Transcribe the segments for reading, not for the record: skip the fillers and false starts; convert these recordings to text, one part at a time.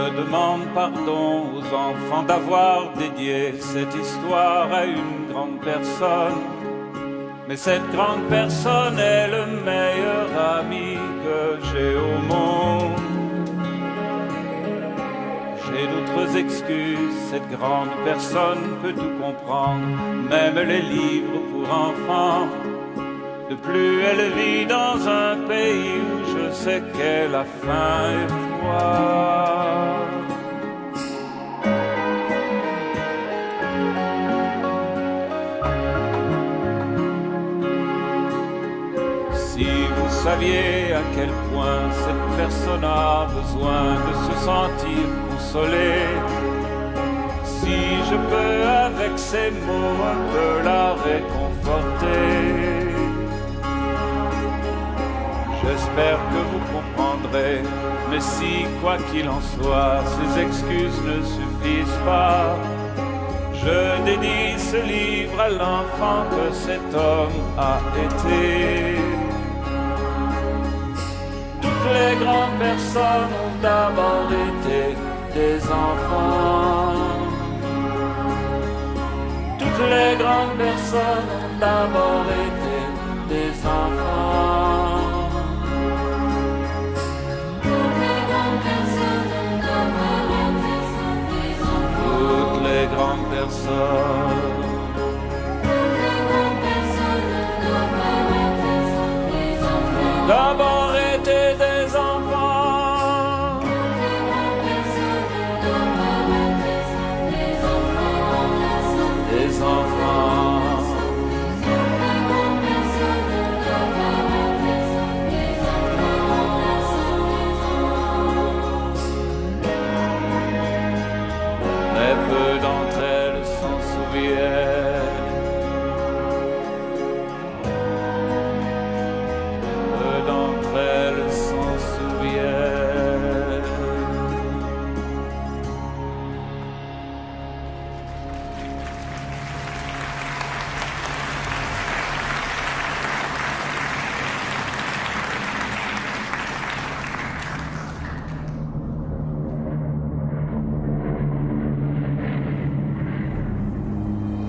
me demande pardon aux enfants d'avoir dédié cette histoire à une grande personne. Mais cette grande personne est le meilleur ami que j'ai au monde. J'ai d'autres excuses, cette grande personne peut tout comprendre, même les livres pour enfants. De plus elle vit dans un pays où je sais qu'elle a faim et froid. Si vous saviez à quel point cette personne a besoin de se sentir consolée, si je peux avec ces mots un peu la réconforter, j'espère que vous comprendrez. Mais si, quoi qu'il en soit, ces excuses ne suffisent pas, je dédie ce livre à l'enfant que cet homme a été. Toutes les grandes personnes ont d'abord été des enfants. Toutes les grandes personnes ont d'abord été des enfants. Toutes les grandes personnes. D'abord étaient des enfants. Des enfants. Mais peu d'entre elles s'en souviennent. Peu d'entre elles s'en souviennent.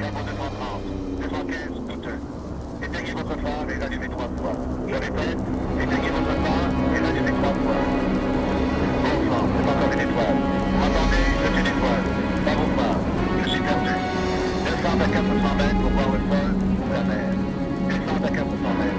Numéro 230, 215, douteux. Éteignez votre phare et l'allumez 3 fois. Je répète, éteignez votre phare et l'allumez 3 fois. Bon sang, c'est encore une étoile. Attendez, c'est une étoile. Pas vos phares, je suis perdu. Descendre à 400 mètres pour voir le sol ou la mer. Descendre à 400 mètres.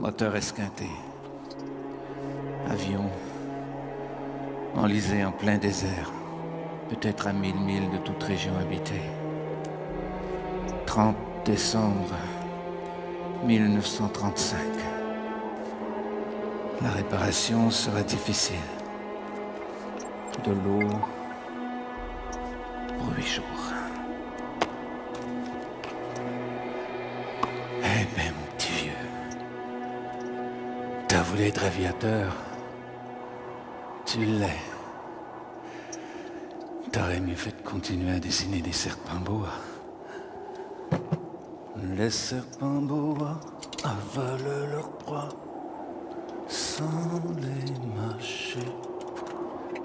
Moteur esquinté. Avion. Enlisé en plein désert. Peut-être à 1000 milles de toute région habitée. 30 décembre 1935. La réparation sera difficile. De l'eau pour 8 jours. Eh ben, mon petit vieux. T'as voulu être aviateur? Tu l'es. T'aurais mieux fait de continuer à dessiner des serpents boa. Les serpents boa avalent leur proie sans les mâcher.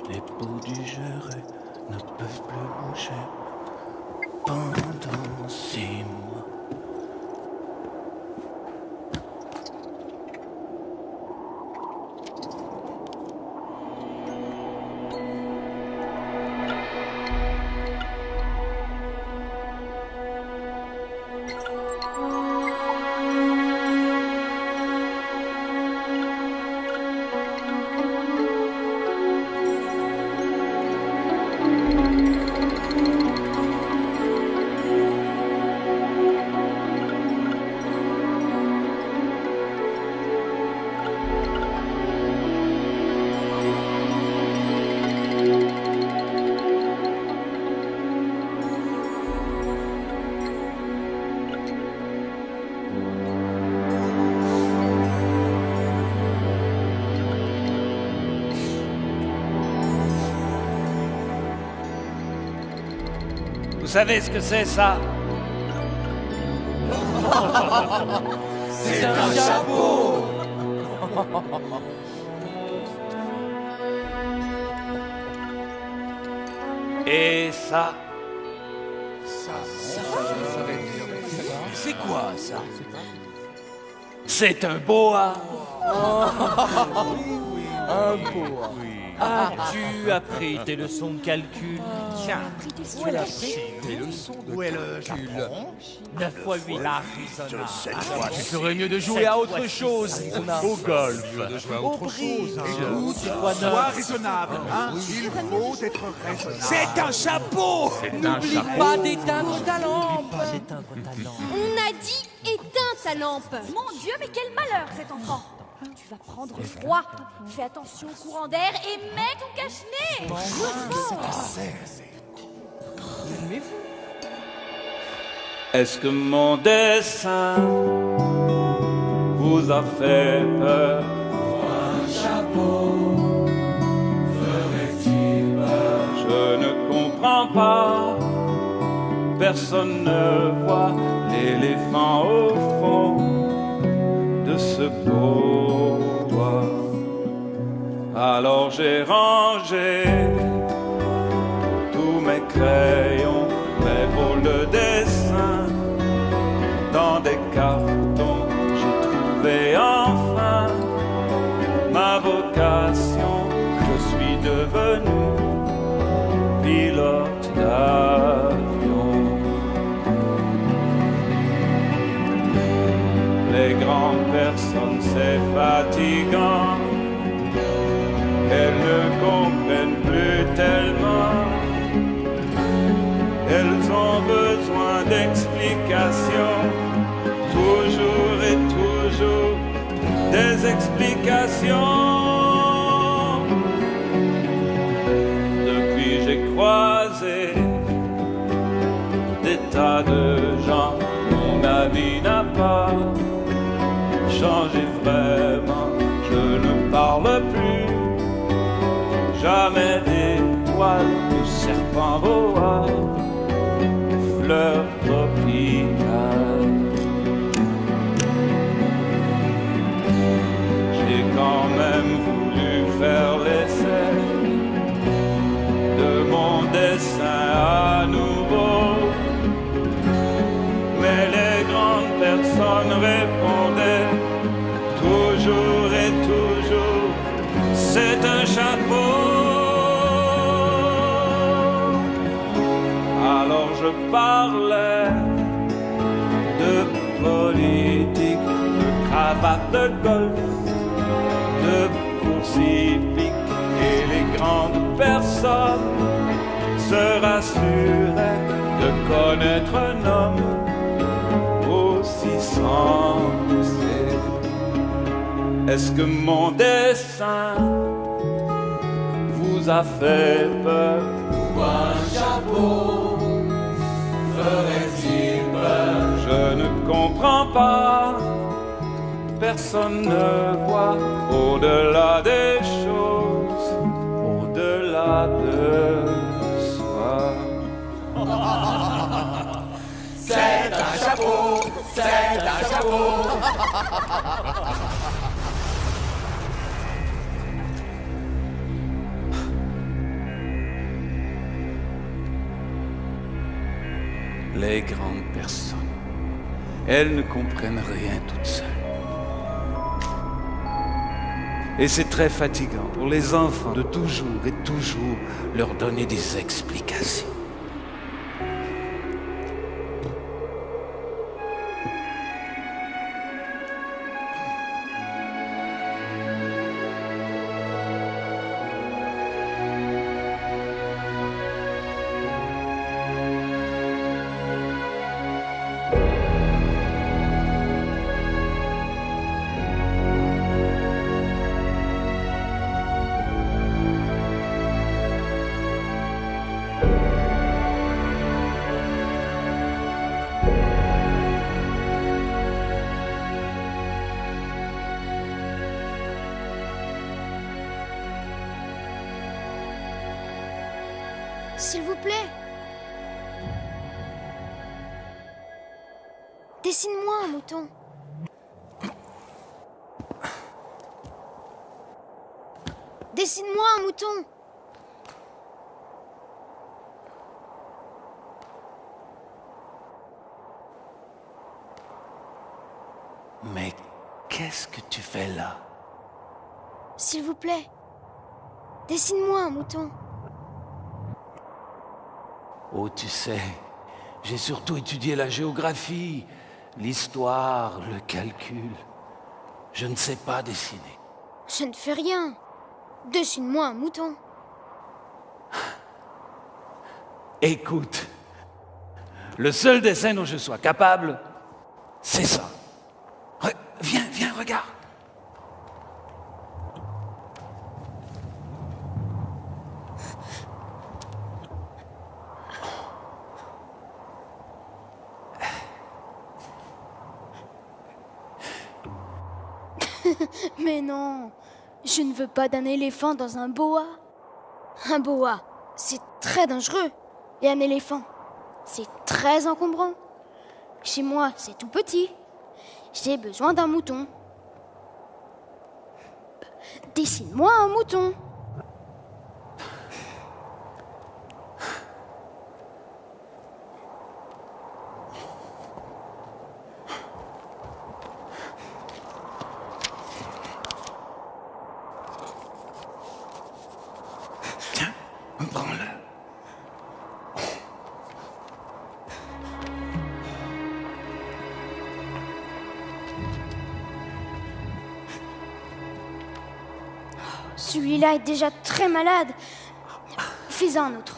Les peaux digérées ne peuvent plus bouger pendant 6 mois. savez ce que c'est, ça? C'est un chapeau. Et ça? C'est quoi ça? C'est un boa. Un boa. As-tu appris tes leçons de calcul? Tiens, Où est le calcul? 9 fois 8. Tu ferais mieux de jouer à autre chose. Au golf. Au bridge. Sois raisonnable, hein? Il faut être raisonnable. C'est un chapeau. N'oublie pas d'éteindre ta lampe. On a dit éteins ta lampe. Mon Dieu, mais quel malheur cet enfant! Tu vas prendre froid. Fais attention au courant d'air et mets ton cache-nez. Est-ce que mon dessin vous a fait peur? Un chapeau ferait-il peur? Je ne comprends pas. Personne ne voit l'éléphant au fond de ce bois. Alors j'ai rangé tous mes crayons, mes boules de dessin dans des cartons. J'ai trouvé enfin ma vocation. Je suis devenu pilote d'avion. Les grandes personnes, c'est fatigant. Elles ne comprennent plus tellement. Elles ont besoin d'explications. Toujours et toujours des explications. Depuis j'ai croisé des tas de gens. Mon avis n'a pas changé vraiment. Je ne parle plus jamais d'étoiles, de serpents boas, de fleurs tropicales. J'ai quand même voulu faire l'essai de mon dessin à nouveau, mais les grandes personnes répondaient toujours et toujours, c'est un chapeau. Alors je parlais de politique, de cravate de golf, de course hippique, et les grandes personnes se rassuraient de connaître un homme aussi sensé. Est-ce que mon dessin vous a fait peur? Un chapeau ferait-il peur? Je ne comprends pas. Personne ne voit au-delà des choses, au-delà de soi. C'est un chapeau. C'est un chapeau. Les grandes personnes, elles ne comprennent rien toutes seules. Et c'est très fatigant pour les enfants de toujours et toujours leur donner des explications. S'il vous plaît. Dessine-moi un mouton. Dessine-moi un mouton. Mais qu'est-ce que tu fais là? S'il vous plaît, dessine-moi un mouton. Oh, tu sais, j'ai surtout étudié la géographie, l'histoire, le calcul. Je ne sais pas dessiner. Je ne fais rien. Dessine-moi un mouton. Écoute, le seul dessin dont je sois capable, c'est ça. Viens, regarde. Mais non, je ne veux pas d'un éléphant dans un boa. Un boa, c'est très dangereux. Et un éléphant, c'est très encombrant. Chez moi, c'est tout petit. J'ai besoin d'un mouton. Dessine-moi un mouton. Tiens, prends-le. Celui-là est déjà très malade. Fais-en un autre.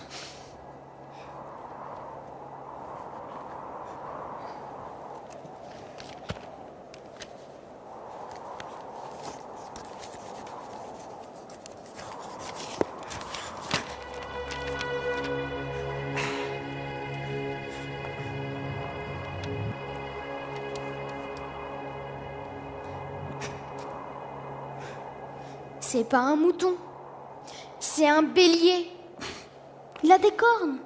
C'est pas un mouton, c'est un bélier. Il a des cornes.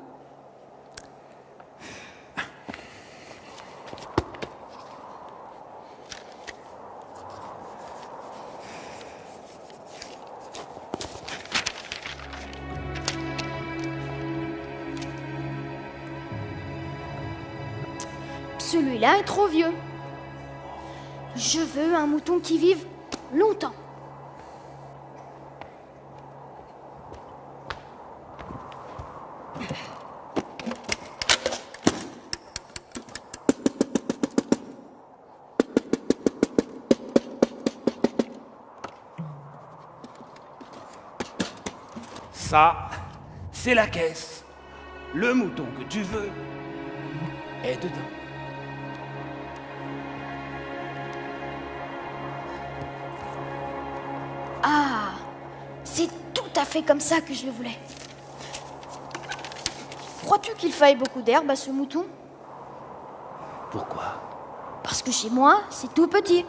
Celui-là est trop vieux. Je veux un mouton qui vive longtemps. Ça, c'est la caisse. Le mouton que tu veux est dedans. Ah, c'est tout à fait comme ça que je le voulais. Crois-tu qu'il faille beaucoup d'herbe à ce mouton? Pourquoi? Parce que chez moi, c'est tout petit.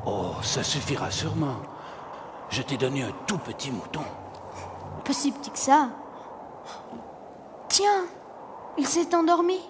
Oh, ça suffira sûrement. Je t'ai donné un tout petit mouton. Pas si petit que ça. Tiens, il s'est endormi.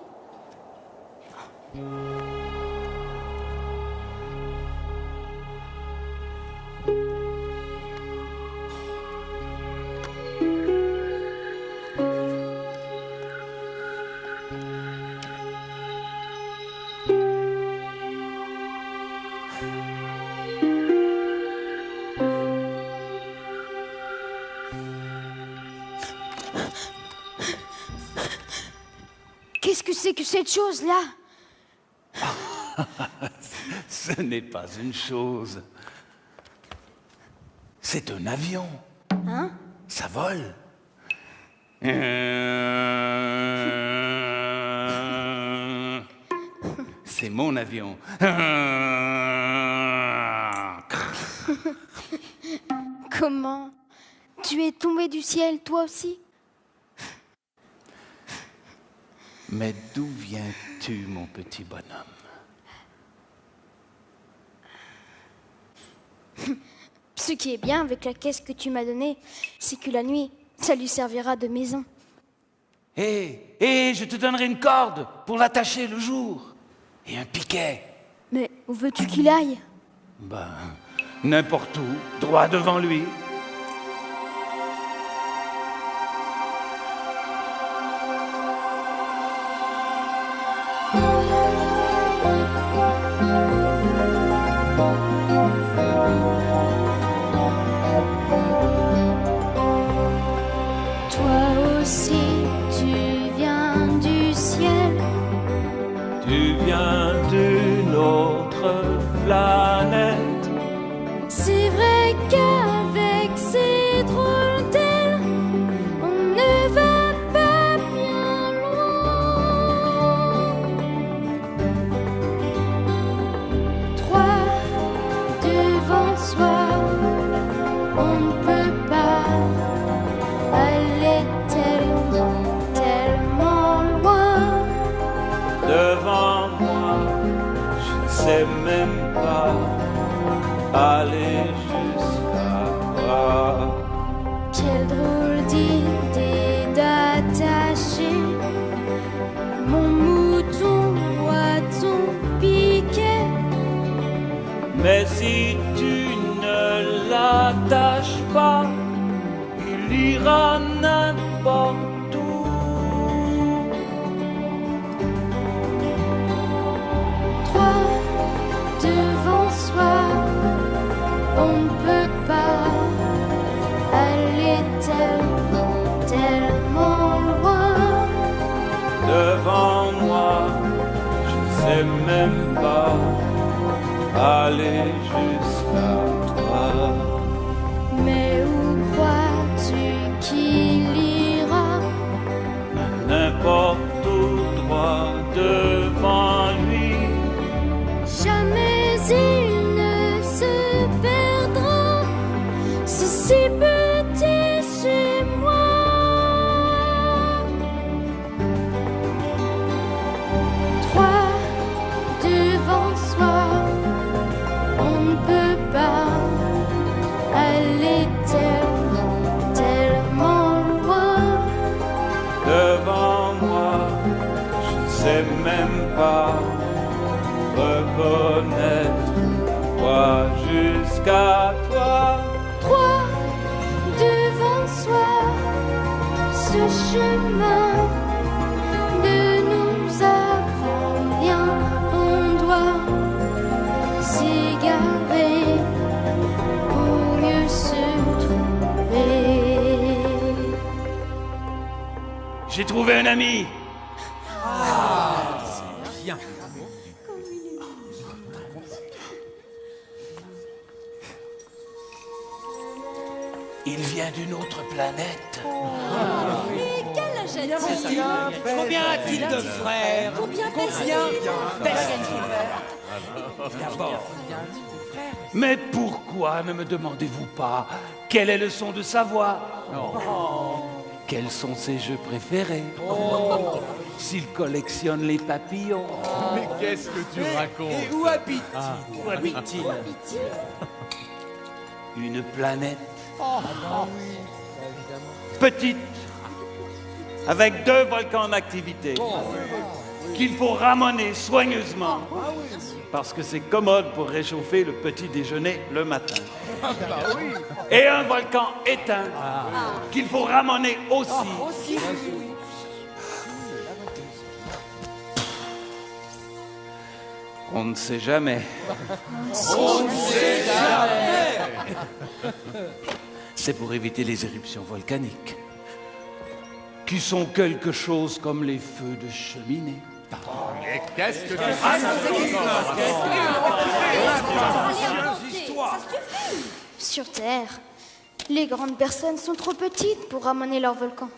Qu'est-ce que c'est que cette chose-là? Ce n'est pas une chose. C'est un avion. Hein? Ça vole. C'est mon avion. Comment? Tu es tombé du ciel, toi aussi? Mais d'où viens-tu, mon petit bonhomme? Ce qui est bien avec la caisse que tu m'as donnée, c'est que la nuit, ça lui servira de maison. Et je te donnerai une corde pour l'attacher le jour. Et un piquet. Mais où veux-tu qu'il aille? Ben, n'importe où, droit devant lui. Toi aussi, tu viens du ciel. Tu viens d'une autre planète. C'est vrai qu'avec ces drôles d'ailes, on ne va pas bien loin. Trois devant soi, on ne peut pas aller tellement, tellement loin. Devant moi, je ne sais même pas aller jusqu'à toi. Quelle drôle d'idée d'attacher mon mouton à ton piquet. Mais si tu ne l'attaches pas, il ira n'importe où. Trois devant soi, on ne peut pas aller tellement, tellement loin. Devant moi, je ne sais même pas aller jusqu'à toi. Mais où crois-tu qu'il ira? N'importe où, droit devant lui. Jamais il ne se perdra. C'est si petit chez moi. Trois devant soi, on ne peut pas aller tellement, tellement loin. Devant moi, je ne sais même pas reconnaître quoi jusqu'à toi. Trois devant soi, ce chemin ne nous apprend rien. On doit s'égarer pour mieux se trouver. J'ai trouvé un ami. Bien. Il vient d'une autre planète. Et quel âge a-t-il? Combien a-t-il de frères? Combien D'abord, Mais pourquoi ne me demandez-vous pas quel est le son de sa voix? Quels sont ses jeux préférés? S'il collectionne les papillons? Mais qu'est-ce que tu racontes? et où habite-t-il? Où habite-t-il? Une planète petite, Avec 2 volcans en activité qu'il faut ramoner soigneusement parce que c'est commode pour réchauffer le petit déjeuner le matin. Et un volcan éteint qu'il faut ramoner aussi. On ne sait jamais. c'est pour éviter les éruptions volcaniques, qui sont quelque chose comme les feux de cheminée. Mais qu'est-ce que tu Sur Terre, les grandes personnes sont trop petites pour ramener leur volcan.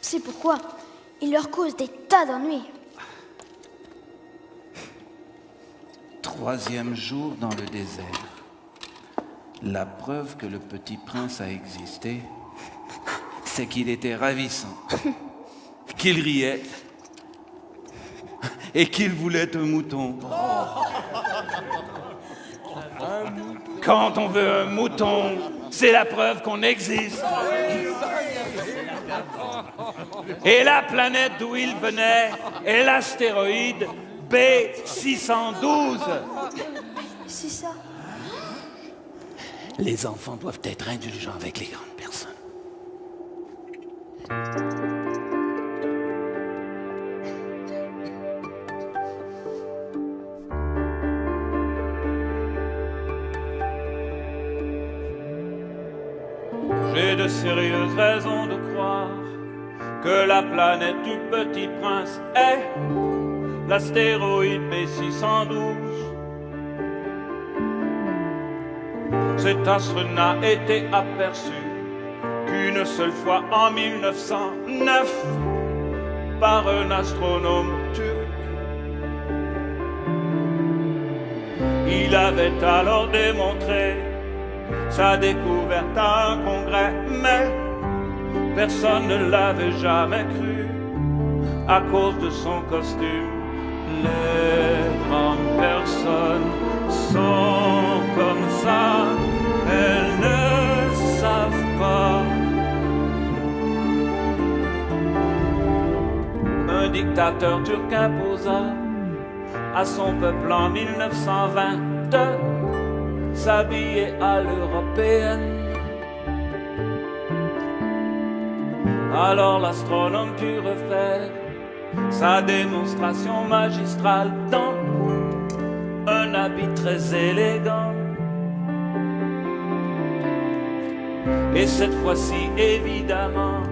C'est pourquoi ils leur causent des tas d'ennuis. 3e jour dans le désert. La preuve que le petit prince a existé, c'est qu'il était ravissant, qu'il riait et qu'il voulait un mouton. Quand on veut un mouton, c'est la preuve qu'on existe. Et la planète d'où il venait est l'astéroïde B612. C'est ça. Les enfants doivent être indulgents avec les grandes personnes. J'ai de sérieuses raisons de croire que la planète du petit prince est l'astéroïde B612. Cet astre n'a été aperçu qu'une seule fois en 1909 par un astronome turc. Il avait alors démontré sa découverte à un congrès, mais personne ne l'avait jamais cru à cause de son costume. Les grandes personnes sont comme ça, elles ne savent pas. Un dictateur turc imposa à son peuple en 1920 s'habiller à l'européenne. Alors l'astronome put refaire sa démonstration magistrale dans un habit très élégant. Et cette fois-ci, évidemment,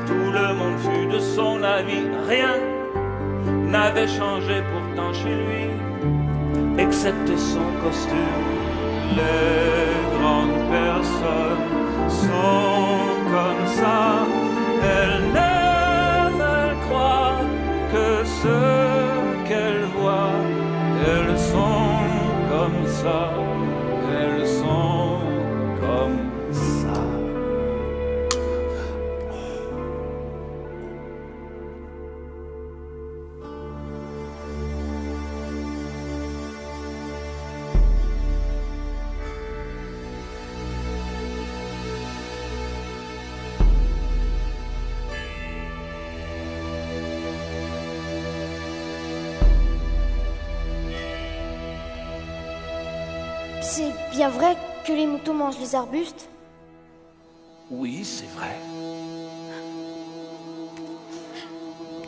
tout le monde fut de son avis. Rien n'avait changé pourtant chez lui, excepté son costume. Les grandes personnes sont comme ça, elles ne veulent croire que ce qu'elles voient. Elles sont comme ça, elles sont comme ça. C'est bien vrai que les moutons mangent les arbustes? Oui, c'est vrai.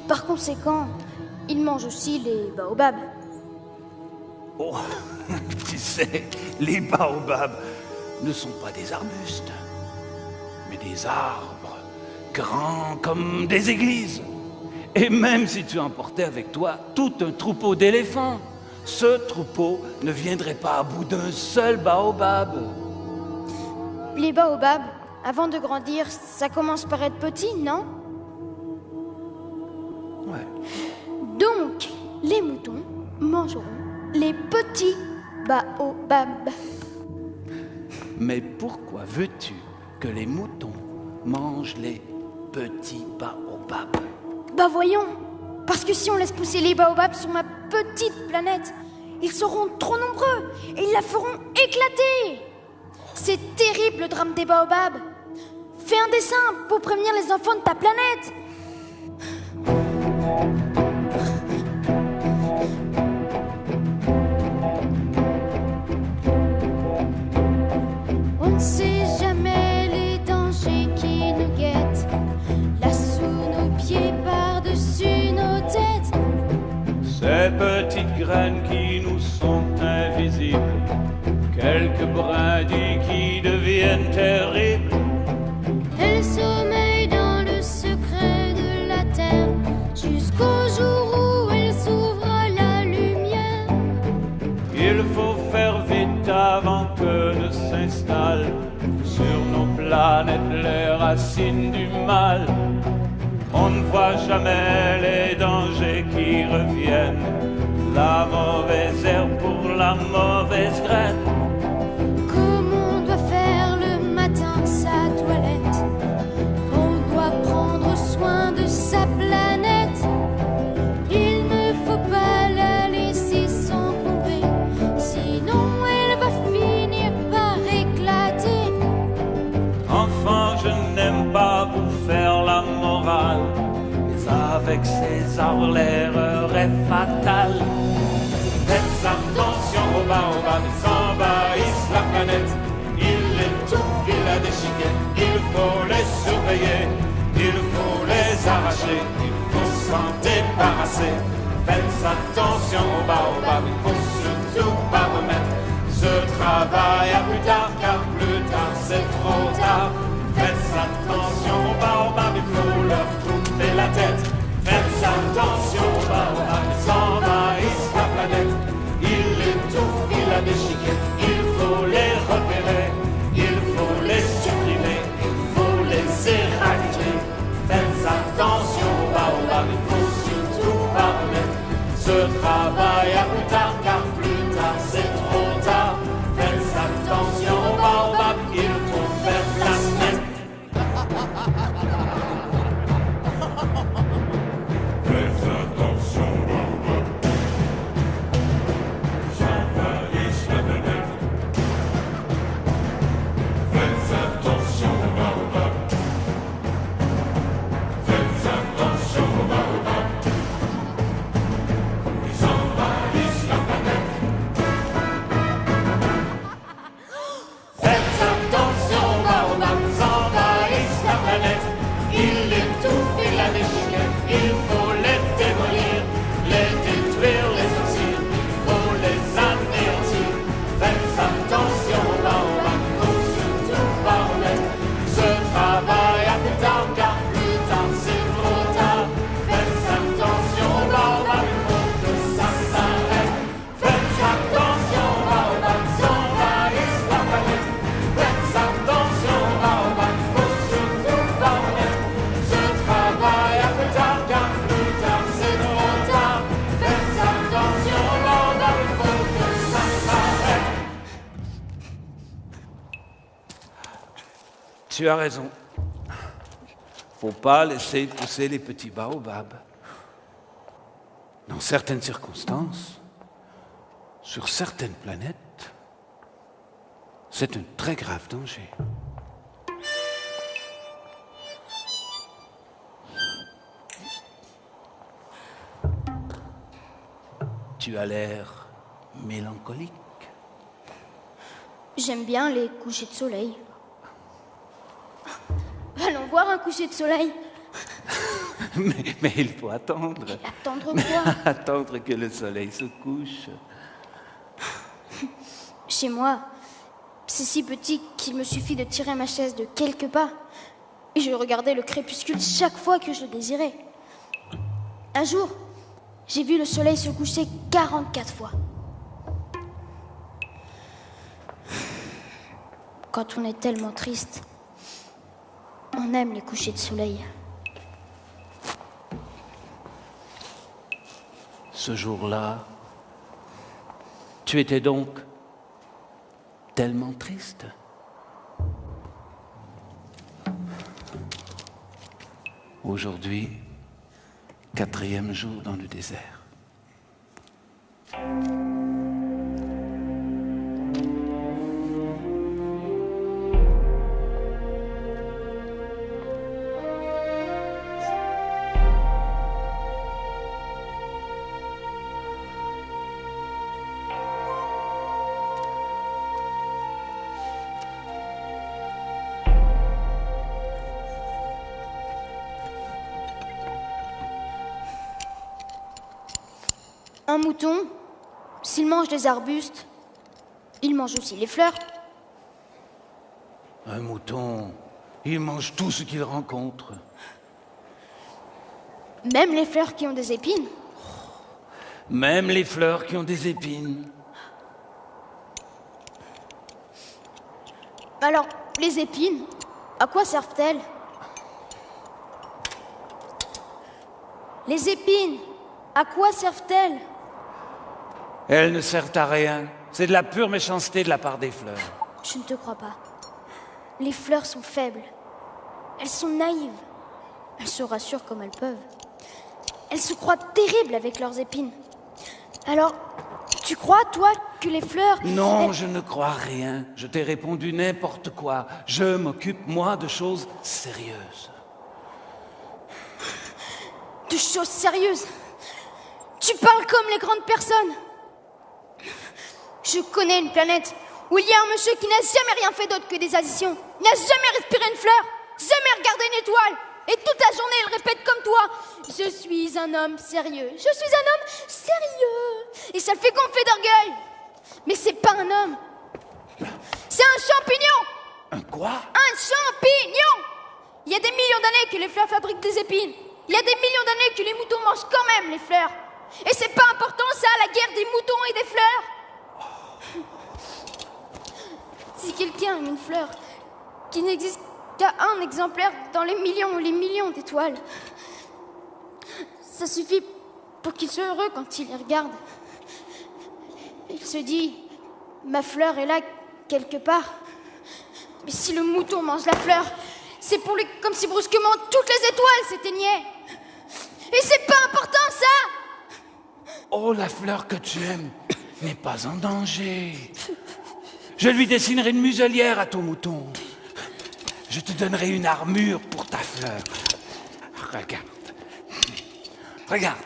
Par conséquent, ils mangent aussi les baobabs. Oh, tu sais, les baobabs ne sont pas des arbustes, mais des arbres grands comme des églises. Et même si tu emportais avec toi tout un troupeau d'éléphants, ce troupeau ne viendrait pas à bout d'un seul baobab. Les baobabs, avant de grandir, ça commence par être petit, non? Ouais. Donc, les moutons mangeront les petits baobabs. Mais pourquoi veux-tu que les moutons mangent les petits baobabs? Bah voyons, parce que si on laisse pousser les baobabs sur ma petite planète, ils seront trop nombreux et ils la feront éclater. C'est terrible le drame des baobabs. Fais un dessin pour prévenir les enfants de ta planète. On ne sait jamais les dangers qui nous guettent, là sous nos pieds, par-dessus nos têtes. Ces petites graines qui nous sont invisibles, quelques brindilles qui deviennent terribles. Elles sommeillent dans le secret de la terre, jusqu'au jour où elles s'ouvrent la lumière. Il faut faire vite avant que ne s'installent sur nos planètes les racines du mal. On ne voit jamais les dangers qui reviennent, la mauvaise herbe pour la mauvaise graine. Comme on doit faire le matin sa toilette, on doit prendre soin de sa planète. Il ne faut pas la laisser s'encombrer, sinon elle va finir par éclater. Enfant, je n'aime pas vous faire la morale, alors l'erreur est fatale. Faites attention aux baobabs, ils envahissent la planète. Ils étouffent, ils la déchiquettent, il faut les surveiller, il faut les arracher, il faut s'en débarrasser. Faites attention aux baobabs, il faut surtout pas remettre ce travail à plus tard, car plus tard c'est trop tard. Faites attention aux baobabs, il faut leur couper la tête. Faites attention aux baobabs, ils envahissent la planète. Ils étouffent, ils la déchiquettent, il faut les repérer, il faut les supprimer, il faut les éradiquer. Faites attention aux baobabs, il faut surtout pas remettre ce travail à plus tard, car plus tard c'est trop tard. Faites attention aux baobabs, il faut faire place nette. Faites attention aux baobabs, ils envahissent la planète. Faites attention aux baobabs, faites attention aux baobabs, ils envahissent la planète. Faites attention aux baobabs, ils envahissent la planète. Ils l'étouffent, ils la déchiquettent, il faut les démolir, les détruire, les sortir, il faut les anéantir. Faites attention aux baobabs, il faut surtout pas remettre ce travail à plus tard, car plus tard c'est trop tard. Faites attention aux baobabs, il faut que ça s'arrête. Faites attention aux baobabs, ils envahissent la planète. Faites attention aux baobabs, il faut surtout pas remettre ce travail à plus tard, car plus tard c'est trop tard. Faites attention aux baobabs, il faut que ça s'arrête. Tu as raison. Faut pas laisser pousser les petits baobabs. Dans certaines circonstances, sur certaines planètes, c'est un très grave danger. Tu as l'air mélancolique. J'aime bien les couchers de soleil. Allons voir un coucher de soleil. Mais il faut attendre. Attendre quoi? Attendre que le soleil se couche. Chez moi, c'est si petit qu'il me suffit de tirer ma chaise de quelques pas. Et je regardais le crépuscule chaque fois que je le désirais. Un jour, j'ai vu le soleil se coucher 44 fois. Quand on est tellement triste, on aime les couchers de soleil. Ce jour-là, tu étais donc tellement triste. Aujourd'hui, 4e jour dans le désert. Un mouton, s'il mange des arbustes, il mange aussi les fleurs. Un mouton, il mange tout ce qu'il rencontre. Même les fleurs qui ont des épines. Même les fleurs qui ont des épines. Alors, les épines, à quoi servent-elles? Les épines, à quoi servent-elles? Elles ne servent à rien. C'est de la pure méchanceté de la part des fleurs. Je ne te crois pas. Les fleurs sont faibles. Elles sont naïves. Elles se rassurent comme elles peuvent. Elles se croient terribles avec leurs épines. Alors, tu crois, toi, que les fleurs... Non, je ne crois rien. Je t'ai répondu n'importe quoi. Je m'occupe, moi, de choses sérieuses. De choses sérieuses. Tu parles comme les grandes personnes. Je connais une planète où il y a un monsieur qui n'a jamais rien fait d'autre que des additions. Il n'a jamais respiré une fleur, jamais regardé une étoile. Et toute la journée, il répète comme toi. Je suis un homme sérieux. Je suis un homme sérieux. Et ça le fait gonfler d'orgueil. Mais c'est pas un homme. C'est un champignon. Un quoi? Un champignon. Il y a des millions d'années que les fleurs fabriquent des épines. Il y a des millions d'années que les moutons mangent quand même les fleurs. Et c'est pas important ça, la guerre des moutons et des fleurs. Si quelqu'un aime une fleur qui n'existe qu'à un exemplaire dans les millions d'étoiles, ça suffit pour qu'il soit heureux quand il les regarde. Il se dit, ma fleur est là quelque part. Mais si le mouton mange la fleur, c'est pour lui comme si brusquement toutes les étoiles s'éteignaient. Et c'est pas important ça. Oh, la fleur que tu aimes n'est pas en danger. Je lui dessinerai une muselière à ton mouton. Je te donnerai une armure pour ta fleur. Regarde. Regarde.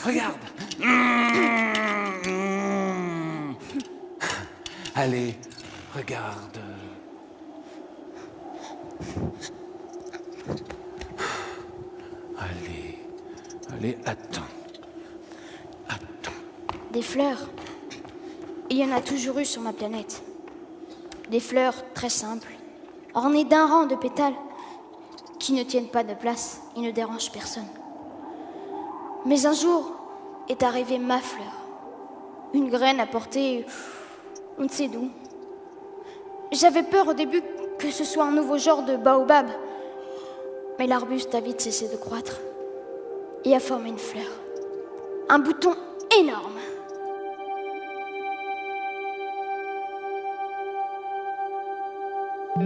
Regarde. Allez, regarde. Allez, attends. Des fleurs. Il y en a toujours eu sur ma planète. Des fleurs très simples, ornées d'un rang de pétales, qui ne tiennent pas de place et ne dérangent personne. Mais un jour est arrivée ma fleur. Une graine apportée, on ne sait d'où. J'avais peur au début que ce soit un nouveau genre de baobab. Mais l'arbuste a vite cessé de croître et a formé une fleur. Un bouton énorme. Pour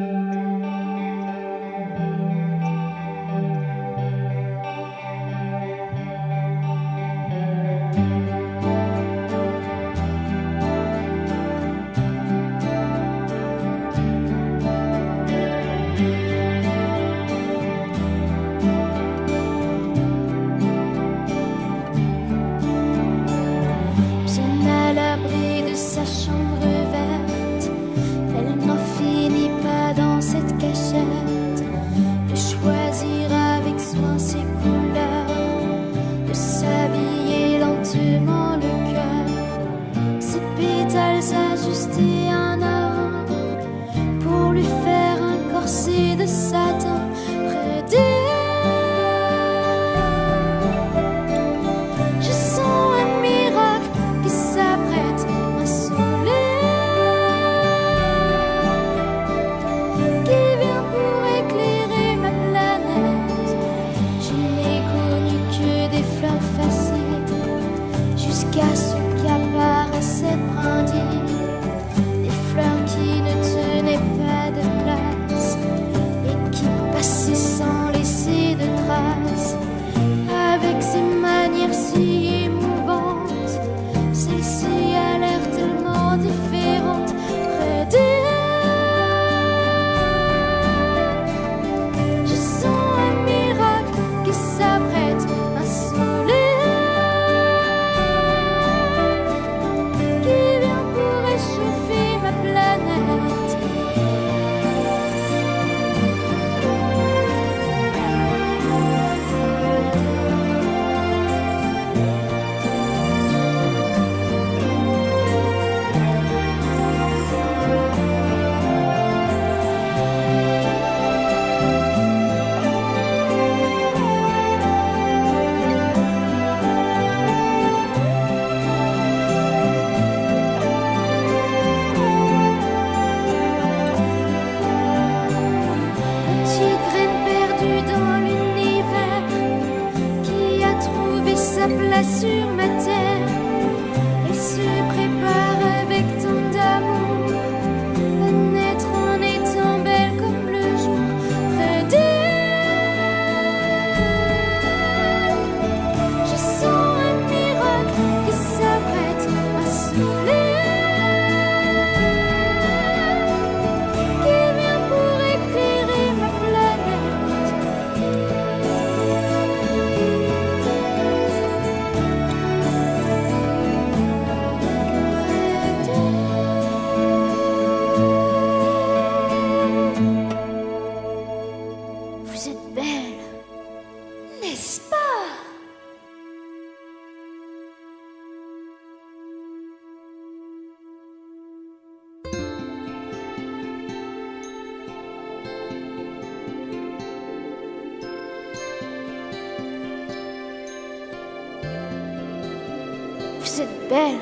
belle,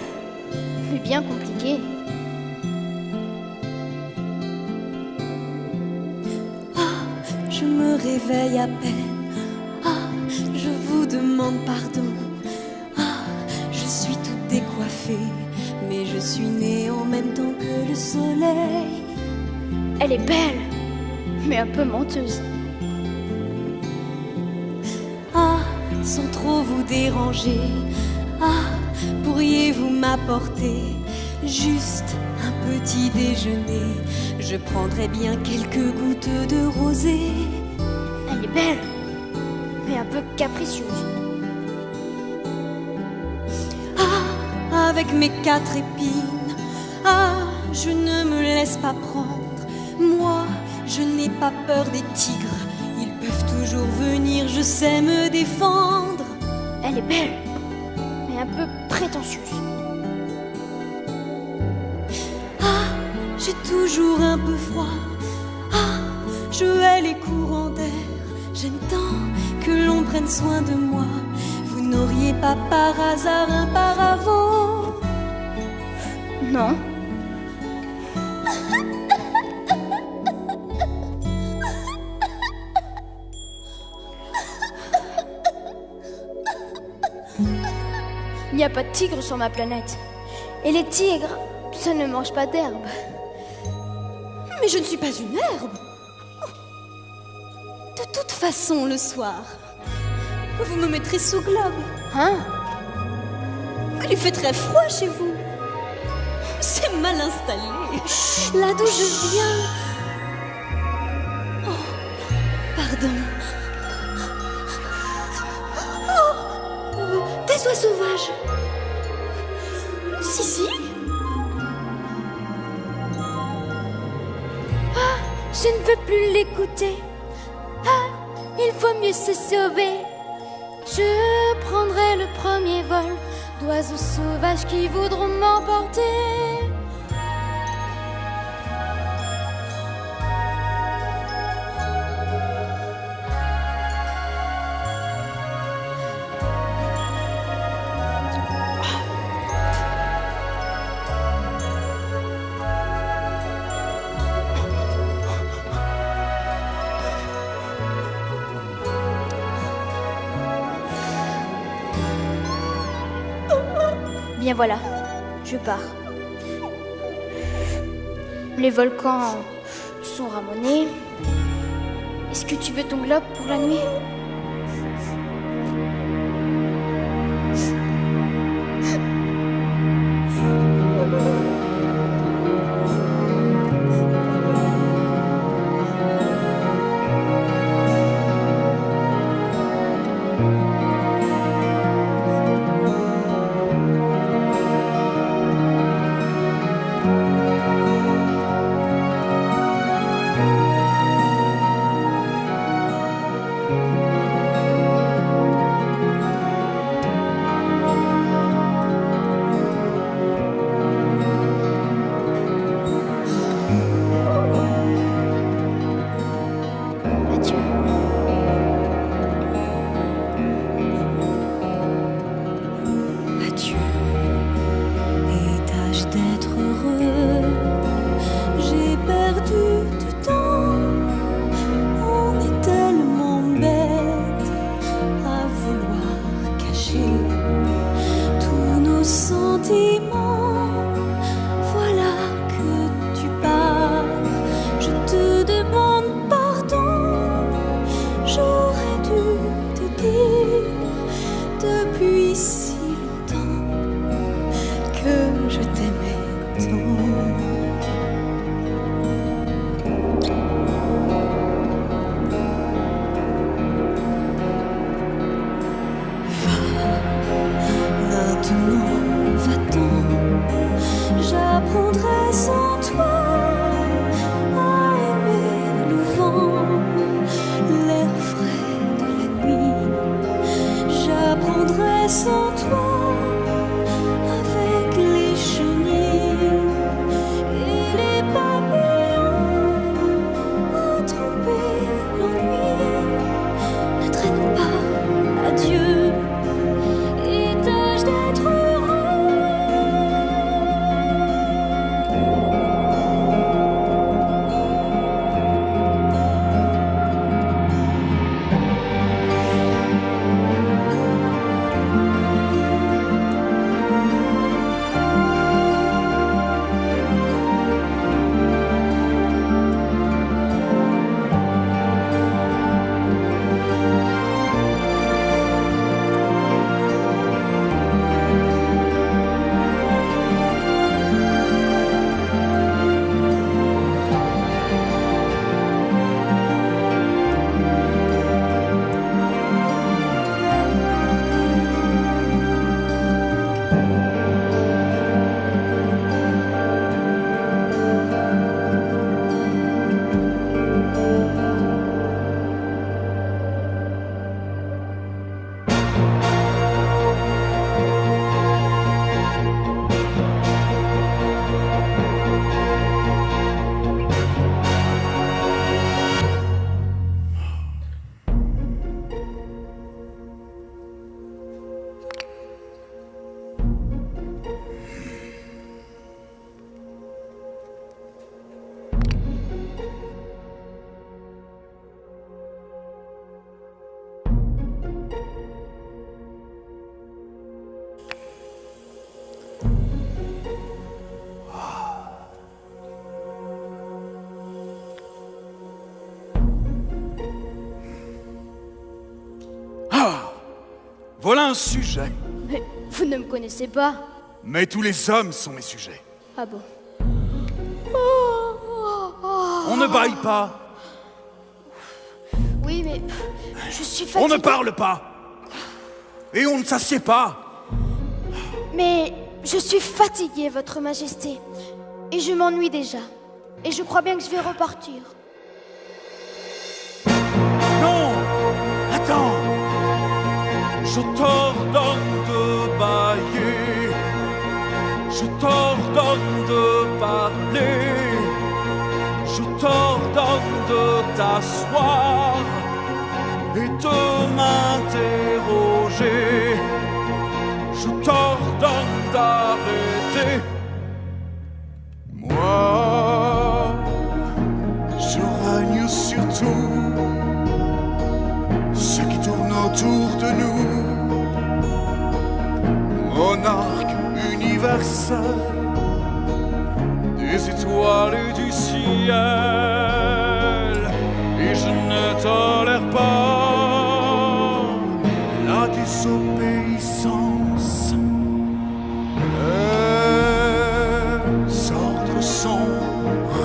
mais bien compliquée. Je me réveille à peine. Ah, je vous demande pardon. Ah, je suis toute décoiffée, mais je suis née en même temps que le soleil. Elle est belle, mais un peu menteuse. Ah, sans trop vous déranger. Ah, pourriez-vous m'apporter juste un petit déjeuner? Je prendrais bien quelques gouttes de rosé. Elle est belle, mais un peu capricieuse. Ah, avec mes 4 épines. Ah, je ne me laisse pas prendre. Moi, je n'ai pas peur des tigres. Ils peuvent toujours venir, je sais me défendre. Elle est belle, mais un peu prétentieuse. J'ai toujours un peu froid. Ah, je hais les courants d'air. J'aime tant que l'on prenne soin de moi. Vous n'auriez pas par hasard un paravent? Non. Il n'y a pas de tigre sur ma planète. Et les tigres, ça ne mange pas d'herbe. Mais je ne suis pas une herbe. De toute façon, le soir, vous me mettrez sous globe. Hein? Il fait très froid chez vous. C'est mal installé. Là d'où je viens. Oh, pardon. Oh, des oies sauvages. Si. Je ne veux plus l'écouter. Ah, il vaut mieux se sauver. Je prendrai le premier vol d'oiseaux sauvages qui voudront m'emporter. Bien voilà, je pars. Les volcans sont ramonés. Est-ce que tu veux ton globe pour la nuit? Adieu, et tâche d'être heureux. un sujet. Mais vous ne me connaissez pas. Mais tous les hommes sont mes sujets. Ah bon? On ne baille pas. Oui, mais je suis fatiguée. On ne parle pas. Et on ne s'assied pas. Mais je suis fatiguée, Votre Majesté. Et je m'ennuie déjà. Et je crois bien que je vais repartir. Non! Attends! Je t'ordonne de bailler. Je t'ordonne de parler. Je t'ordonne de t'asseoir et de m'interroger. Je t'ordonne d'arrêter. Moi, je règne sur tout ce qui tourne autour de nous. Monarque universel des étoiles et du ciel, et je ne tolère pas la désobéissance. Les ordres sont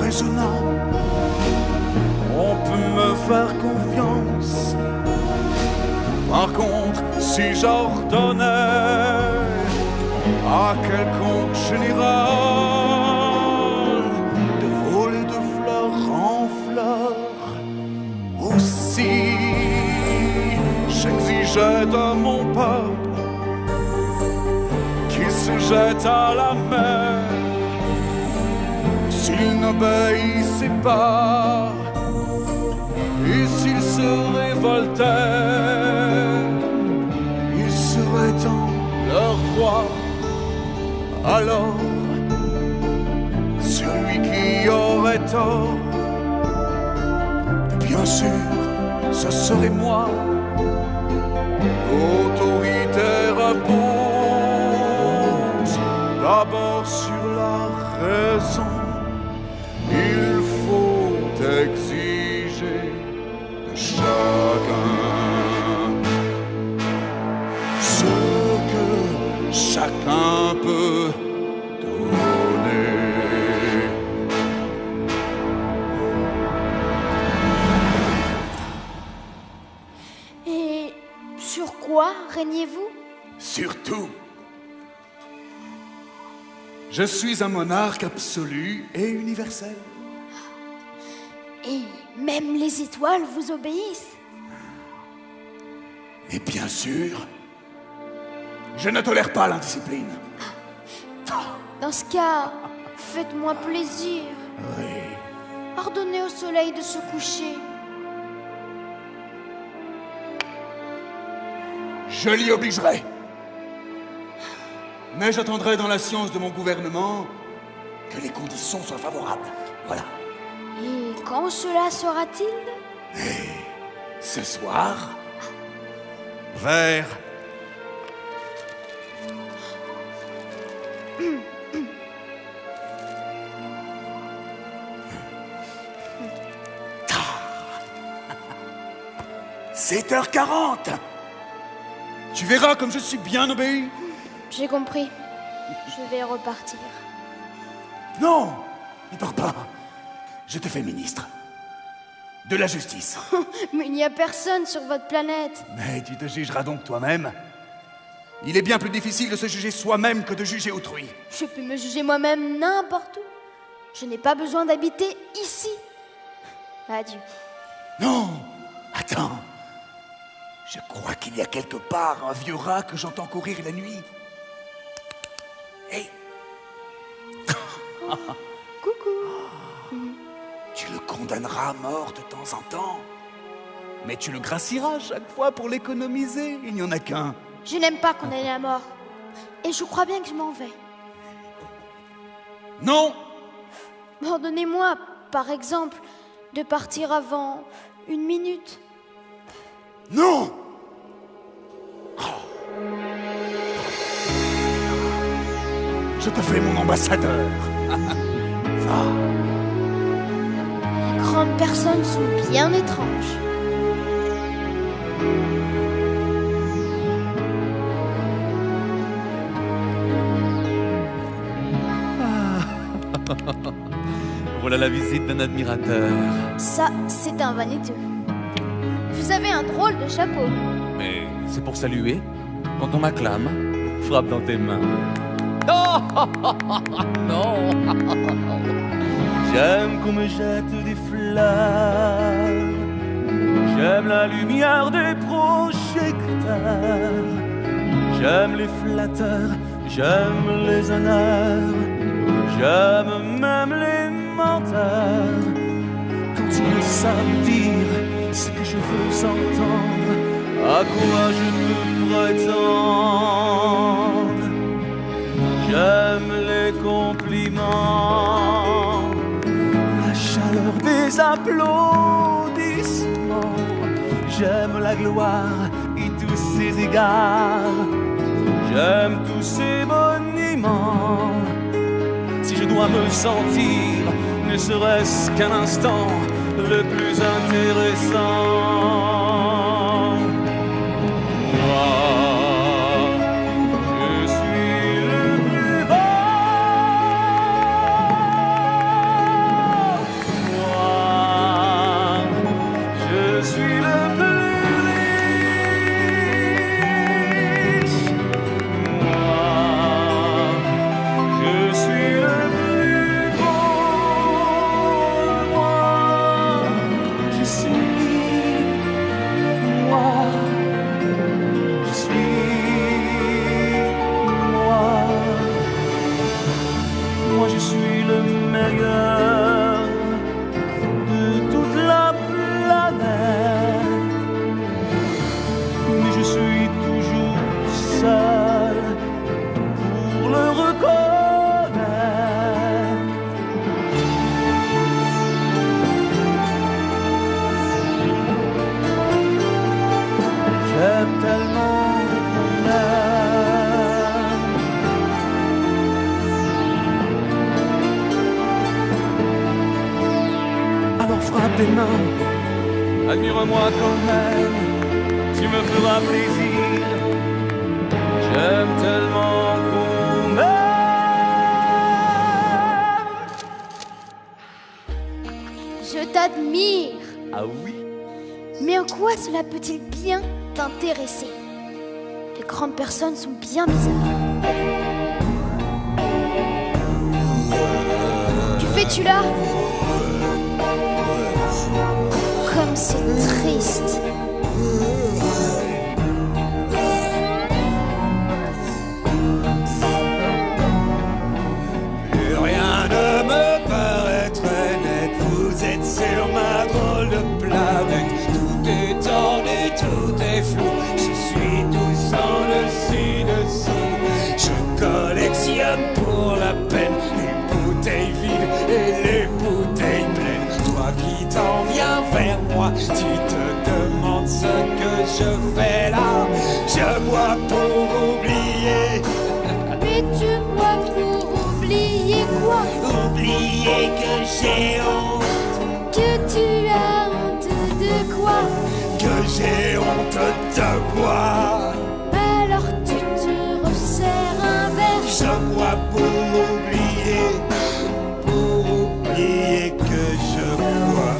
raisonnables, on peut me faire confiance. Par contre, si j'ordonnais à quelconque général de voler de fleur en fleur, aussi j'exigeais de mon peuple qu'il se jette à la mer. S'il n'obéissait pas et s'il se révoltait, il serait dans leur droit. Alors, celui qui aurait tort, bien sûr, ce serait moi. L'autorité repose d'abord sur la raison. Il faut exiger de chacun ce que chacun peut donner. Et sur quoi régnez-vous? Surtout, je suis un monarque absolu et universel. Et même les étoiles vous obéissent? Mais bien sûr, je ne tolère pas l'indiscipline. Dans ce cas, faites-moi plaisir. Oui. Ordonnez au soleil de se coucher. Je l'y obligerai. Mais j'attendrai dans la science de mon gouvernement que les conditions soient favorables. Voilà. Et quand cela sera-t-il? Et ce soir, vers... tard. 7h40. Tu verras comme je suis bien obéi. J'ai compris. Je vais repartir. Non, ne pars pas. Je te fais ministre. De la justice. Mais il n'y a personne sur votre planète. Mais tu te jugeras donc toi-même. Il est bien plus difficile de se juger soi-même que de juger autrui. Je peux me juger moi-même n'importe où. Je n'ai pas besoin d'habiter ici. Adieu. Non, attends. Je crois qu'il y a quelque part un vieux rat que j'entends courir la nuit. Hé. Coucou. Tu le condamneras à mort de temps en temps. Mais tu le gracieras chaque fois pour l'économiser. Il n'y en a qu'un. Je n'aime pas qu'on ait la mort. Et je crois bien que je m'en vais. Non. Ordonnez-moi, par exemple, de partir avant 1 minute. Non. Je te fais mon ambassadeur. Va. Les grandes personnes sont bien étranges. Voilà la visite d'un admirateur. Ça, c'est un vaniteux. Vous avez un drôle de chapeau. Mais c'est pour saluer. Quand on m'acclame, frappe dans tes mains. Oh, non. J'aime qu'on me jette des fleurs. J'aime la lumière des projecteurs. J'aime les flatteurs. J'aime les honneurs. J'aime même les menteurs. Quand ils savent dire ce que je veux entendre, à quoi je peux prétendre. J'aime les compliments, la chaleur des applaudissements. J'aime la gloire et tous ses égards. J'aime tous ces monuments. Si je dois me sentir, ne serait-ce qu'un instant, le plus intéressant. Admire-moi quand même, tu me feras plaisir. J'aime tellement qu'on m'aime. Je t'admire. Ah oui? Mais en quoi cela peut-il bien t'intéresser? Les grandes personnes sont bien bizarres. Que fais-tu là? Comme c'est triste. Plus rien ne me paraît très net. Vous êtes sur ma drôle de planète. Tout est tordu, tout est flou. Je suis tout sans dessus-dessous. Je collectionne pour la peine les bouteilles vides et les bouteilles pleines. Toi qui t'en viens vers moi, tu te demandes ce que je fais là. Je bois pour oublier. Mais tu bois pour oublier quoi? Oublier que j'ai honte. Que tu as honte de quoi? Que j'ai honte de boire. Alors tu te resserres un verre. Je bois pour oublier. Pour oublier que je bois.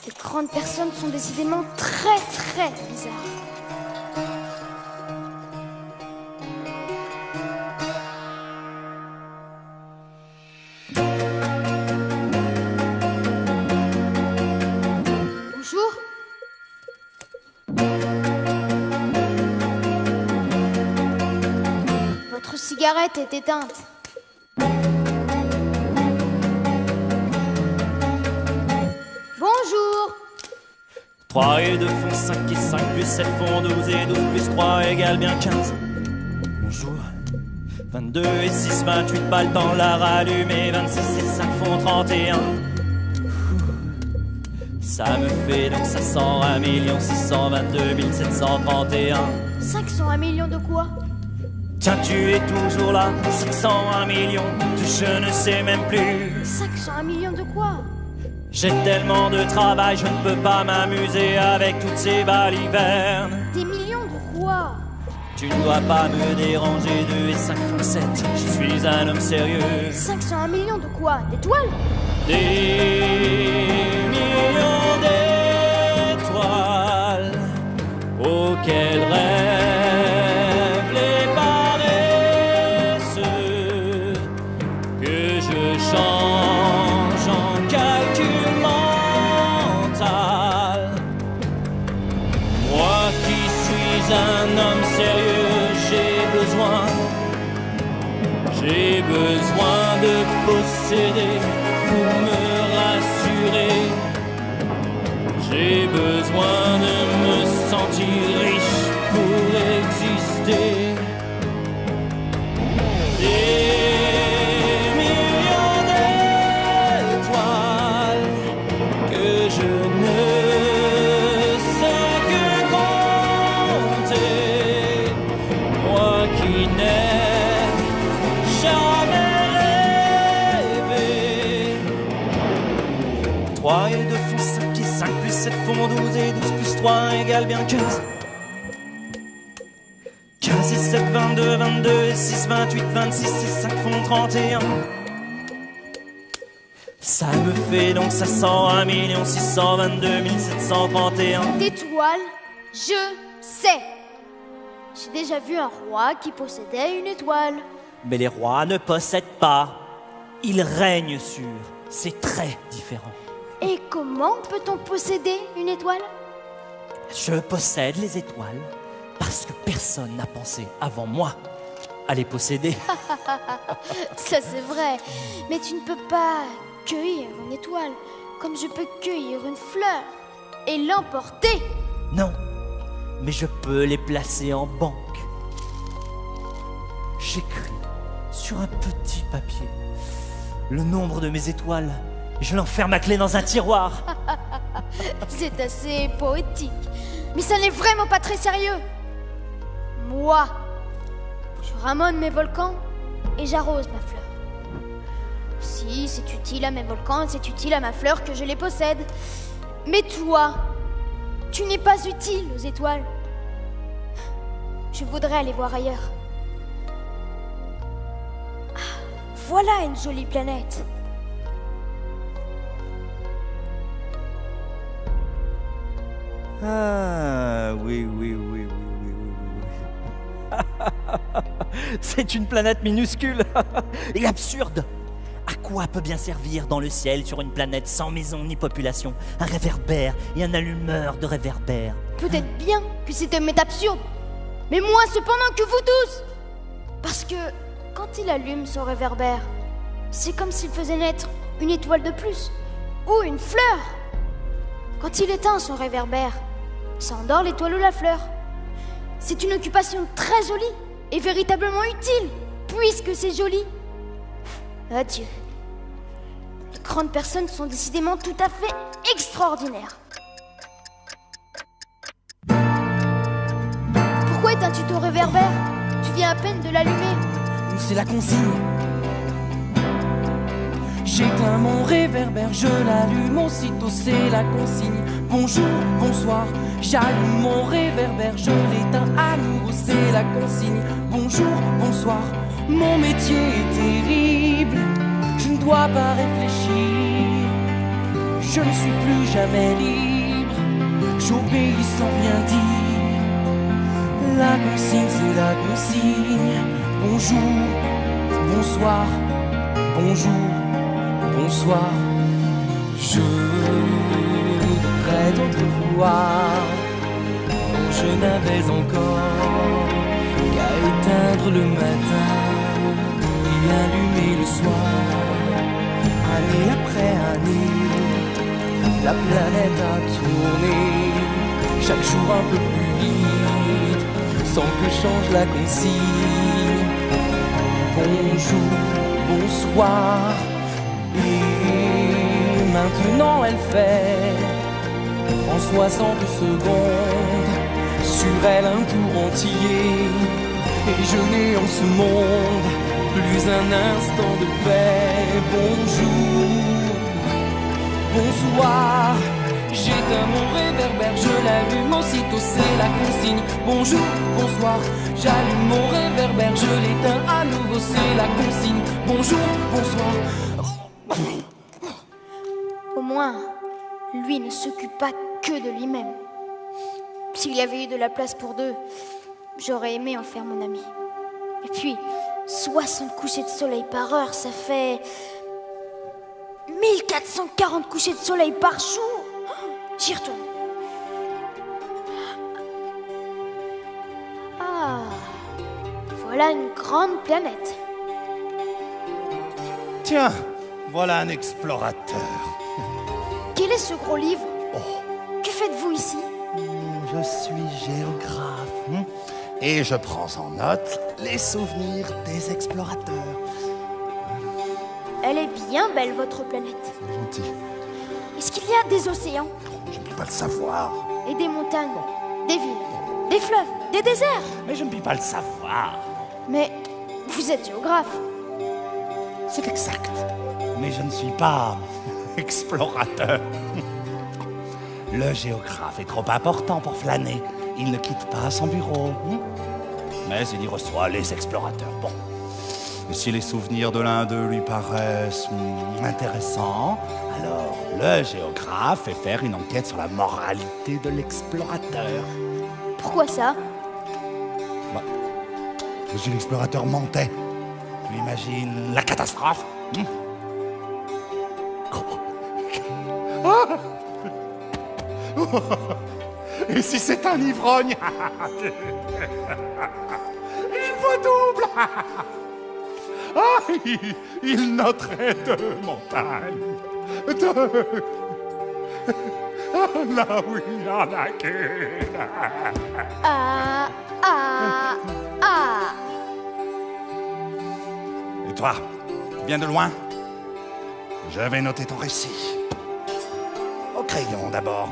Les grandes personnes sont décidément très très bizarres. Bonjour. Votre cigarette est éteinte. Bonjour. 3 et 2 font 5 et 5 plus 7 font 12 et 12 plus 3 égale bien 15. Bonjour. 22 et 6, 28 balles dans la rallumée. 26 et 5 font 31. Ça me fait donc 501 622 731. 501 millions de quoi? Tiens, tu es toujours là. 501 millions de je ne sais même plus. 501 millions de quoi? J'ai tellement de travail, je ne peux pas m'amuser avec toutes ces balivernes. Des millions de quoi? Tu ne dois pas me déranger, 2 et 5 font 7, je suis un homme sérieux. 501 millions de quoi? D'étoiles? Des millions d'étoiles auxquelles rêvent les paresseux, que je change en calcul mental. Moi qui suis un homme sérieux, j'ai besoin de posséder pour me rassurer. J'ai besoin de me sentir riche pour exister. Des millions d'étoiles que je ne sais que compter. Moi qui n'ai jamais rêvé. 3 et 2 font 5 et 5 plus 7 font 12 et 12 plus 3 égale bien 15. 15 et 7, 22, 22 et 6, 28, 26 et 5 font 31. Ça me fait donc 501 622 731. D'étoiles, je sais. J'ai déjà vu un roi qui possédait une étoile. Mais les rois ne possèdent pas. Ils règnent sur. C'est très différent. Et comment peut-on posséder une étoile? Je possède les étoiles parce que personne n'a pensé avant moi à les posséder. Ça c'est vrai, mais tu ne peux pas cueillir une étoile comme je peux cueillir une fleur et l'emporter. Non, mais je peux les placer en banque. J'écris sur un petit papier le nombre de mes étoiles et je l'enferme à clé dans un tiroir. C'est assez poétique, mais ça n'est vraiment pas très sérieux. Moi, je ramone mes volcans et j'arrose ma fleur. Si c'est utile à mes volcans, c'est utile à ma fleur que je les possède. Mais toi, tu n'es pas utile aux étoiles. Je voudrais aller voir ailleurs. Ah, voilà une jolie planète. Ah, oui. C'est une planète minuscule et absurde. À quoi peut bien servir dans le ciel, sur une planète sans maison ni population, un réverbère et un allumeur de réverbère? Peut-être bien que cet homme est absurde, mais moins cependant que vous tous. Parce que quand il allume son réverbère, c'est comme s'il faisait naître une étoile de plus ou une fleur. Quand il éteint son réverbère, ça endort l'étoile ou la fleur. C'est une occupation très jolie et véritablement utile, puisque c'est joli. Adieu. Les grandes personnes sont décidément tout à fait extraordinaires. Pourquoi éteins-tu ton réverbère? Tu viens à peine de l'allumer. C'est la consigne. J'éteins mon réverbère, je l'allume aussitôt, c'est la consigne. Bonjour, bonsoir, j'allume mon réverbère, je l'éteins à nouveau, c'est la consigne. Bonjour, bonsoir, mon métier est terrible, je ne dois pas réfléchir, je ne suis plus jamais libre, j'obéis sans rien dire. La consigne, c'est la consigne. Bonjour, bonsoir, bonjour, bonsoir. Je voudrais t'entrevoir quand je n'avais encore qu'à éteindre le matin et allumer le soir. Année après année, la planète a tourné, chaque jour un peu plus vite, sans que change la consigne. Bonjour, bonsoir. Et maintenant elle fait en 60 secondes sur elle un tour entier. Et je n'ai en ce monde plus un instant de paix. Bonjour, bonsoir. J'éteins mon réverbère, je l'allume aussitôt, c'est la consigne. Bonjour, bonsoir, j'allume mon réverbère, je l'éteins à nouveau, c'est la consigne. Bonjour, bonsoir. Au moins, lui ne s'occupe pas que de lui-même. S'il y avait eu de la place pour deux, j'aurais aimé en faire mon ami. Et puis, 60 couchers de soleil par heure, ça fait 1440 couchers de soleil par jour. J'y retourne. Ah, voilà une grande planète. Tiens, voilà un explorateur. Quel est ce gros livre? Que faites-vous ici? Je suis géographe. Et je prends en note les souvenirs des explorateurs. Elle est bien belle, votre planète. C'est gentil. Est-ce qu'il y a des océans? Je ne puis pas le savoir. Et des montagnes, des villes, des fleuves, des déserts? Mais je ne puis pas le savoir. Mais vous êtes géographe. C'est exact. Mais je ne suis pas explorateur. Le géographe est trop important pour flâner. Il ne quitte pas son bureau. Mais il y reçoit les explorateurs. Bon. Et si les souvenirs de l'un d'eux lui paraissent intéressants, alors le géographe fait faire une enquête sur la moralité de l'explorateur. Pourquoi ça? Si l'explorateur mentait, tu imagines la catastrophe? Et si c'est un ivrogne? Il vaut double. Il noterait 2 montagnes. 2. Là où il n'y en a qu'une. Et toi, tu viens de loin? Je vais noter ton récit. Au crayon d'abord.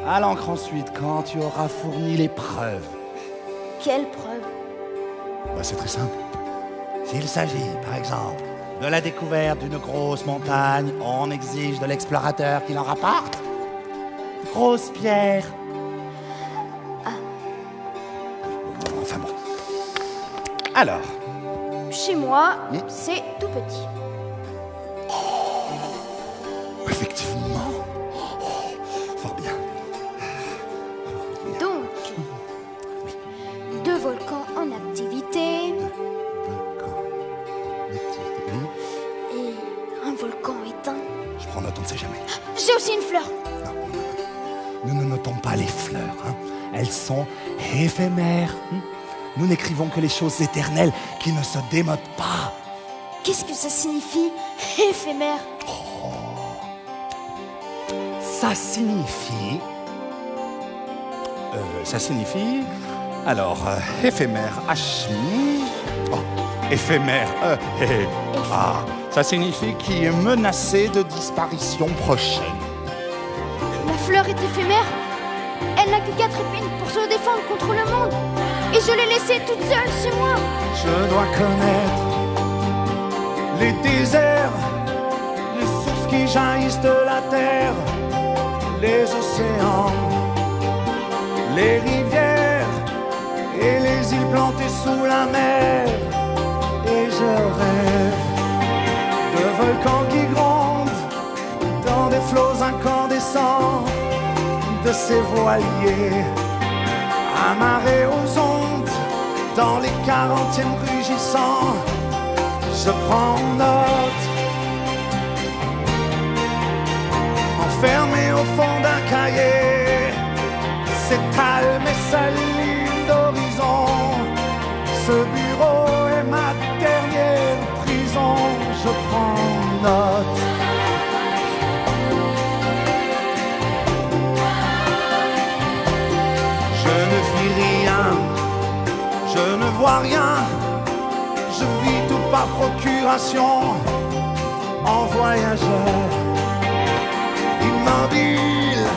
À l'encre ensuite, quand tu auras fourni les preuves. Quelles preuves? C'est très simple. S'il s'agit, par exemple, de la découverte d'une grosse montagne, on exige de l'explorateur qu'il en rapporte. Grosse pierre. Enfin bon. Alors. Chez moi, c'est tout petit. Effectivement. Fort bien. Donc, 2 volcans en activité. Et un volcan éteint. Je prends note, on ne sait jamais. J'ai aussi une fleur. Nous ne notons pas les fleurs. Elles sont éphémères. Nous n'écrivons que les choses éternelles qui ne se démodent pas. Qu'est-ce que ça signifie, éphémère? Ça signifie... Alors, éphémère, éphémère, ça signifie qui est menacé de disparition prochaine. La fleur est éphémère? Elle n'a que 4 épines pour se défendre contre le monde. Et je l'ai laissée toute seule chez moi. Je dois connaître les déserts, les sources qui jaillissent de la terre, les océans, les rivières et les îles plantées sous la mer. Et je rêve de volcans qui grondent dans des flots incandescents, de ces voiliers amarrés aux ondes dans les 40e rugissants. Je prends note, enfermé au fond d'un cahier, s'étale mes seules lignes d'horizon. Ce bureau est ma dernière prison. Je prends note. Je ne vis rien, je ne vois rien. Je vis tout par procuration, en voyageur, immobile,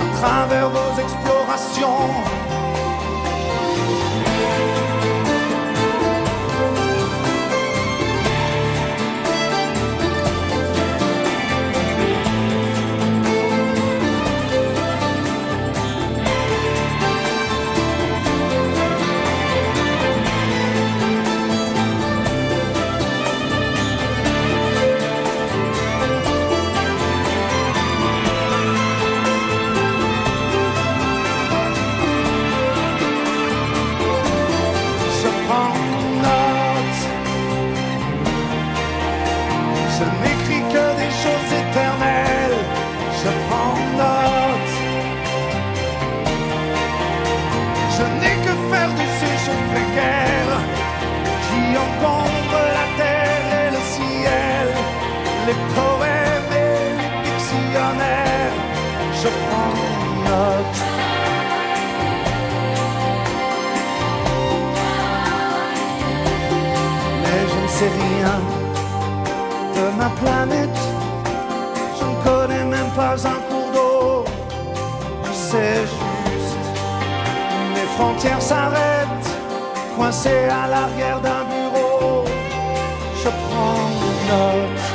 à travers vos explorations. note. Mais je ne sais rien de ma planète. Je ne connais même pas un cours d'eau. C'est juste, les frontières s'arrêtent, coincées à l'arrière d'un bureau. Je prends des notes.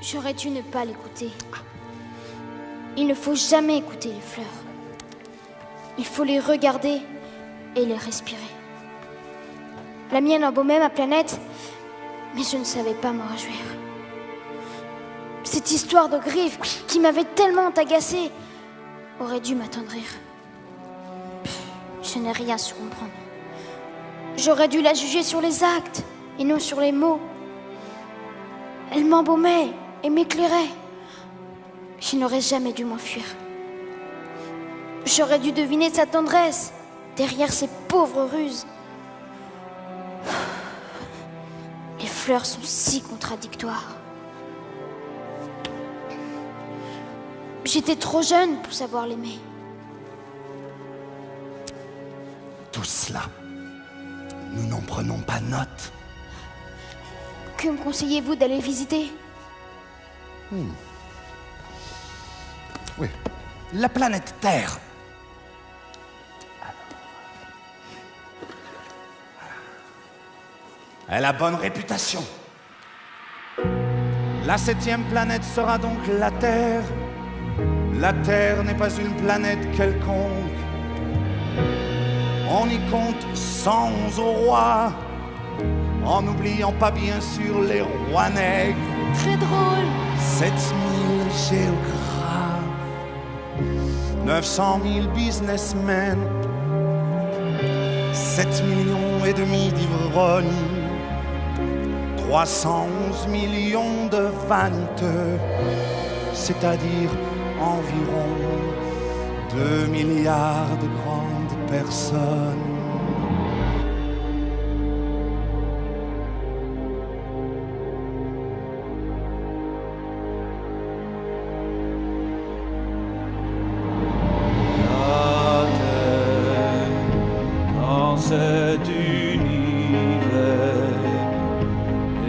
J'aurais dû ne pas l'écouter. Il ne faut jamais écouter les fleurs. Il faut les regarder et les respirer. La mienne embaumait ma planète, mais je ne savais pas m'en réjouir. Cette histoire de griffes qui m'avait tellement agacée aurait dû m'attendrir. Je n'ai rien su comprendre. J'aurais dû la juger sur les actes et non sur les mots. Elle m'embaumait et m'éclairait. Je n'aurais jamais dû m'enfuir. J'aurais dû deviner sa tendresse derrière ses pauvres ruses. Les fleurs sont si contradictoires. J'étais trop jeune pour savoir l'aimer. Tout cela, nous n'en prenons pas note. Que me conseillez-vous d'aller visiter ? Oui, la planète Terre. Elle a bonne réputation. La 7e planète sera donc la Terre. La Terre n'est pas une planète quelconque. On y compte 111 rois, en n'oubliant pas bien sûr les rois nègres. Très drôle. 7000 géographes, 900 000 businessmen, 7,5 millions d'ivrognes, 311 millions de vaniteux, c'est-à-dire environ 2 milliards de grandes personnes. Cet univers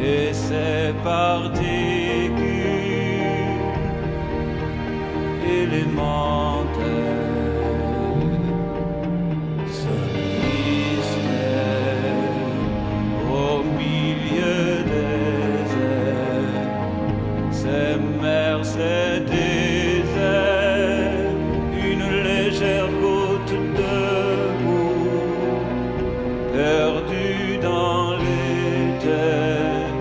et ses particules élémentaires, ce mystère au milieu des airs, ces mers, ces déserts, une légère goutte debout, perdu dans les terres,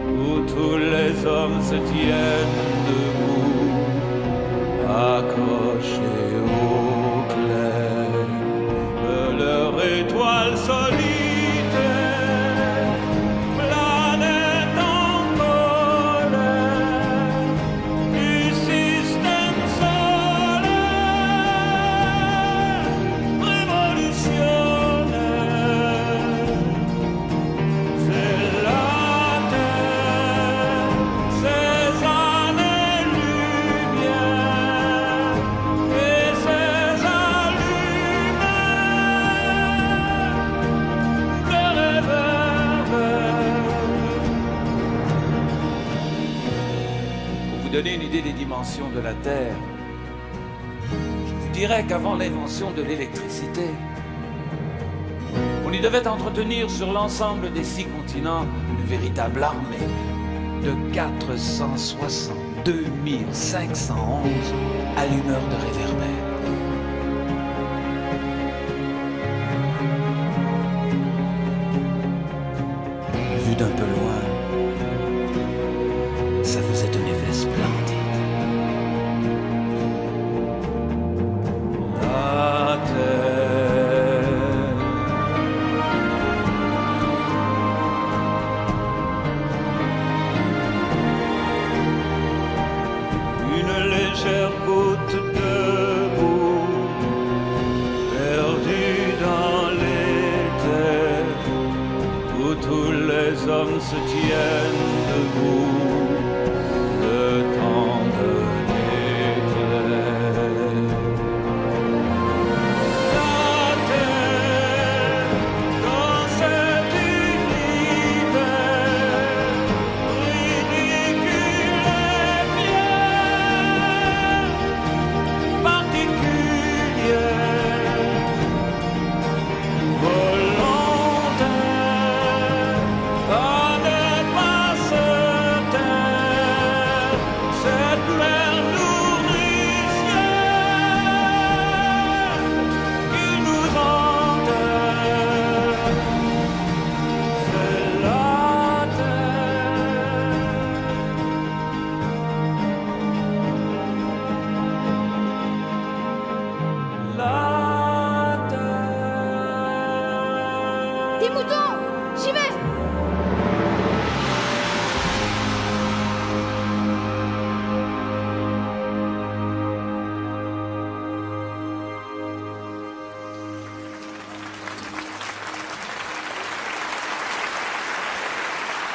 où tous les hommes se tiennent debout, accrochés au clair de leur étoile solitaire, planète en colère du système solaire, révolution. Donner une idée des dimensions de la Terre, je vous dirais qu'avant l'invention de l'électricité, on y devait entretenir sur l'ensemble des 6 continents une véritable armée de 462 511 allumeurs de réverbères. Vu d'un peu loin, ça faisait un effet splendide. La Terre, une légère goutte de boue, perdue dans les terres, où tous les hommes se tiennent debout, le temps de l'éclair. La terre, dans cet univers ridicule et fier, particulière, volontaire, à ne pas se taire, cette mer nourricière qui nous enterre, c'est la terre. La terre. Des moutons!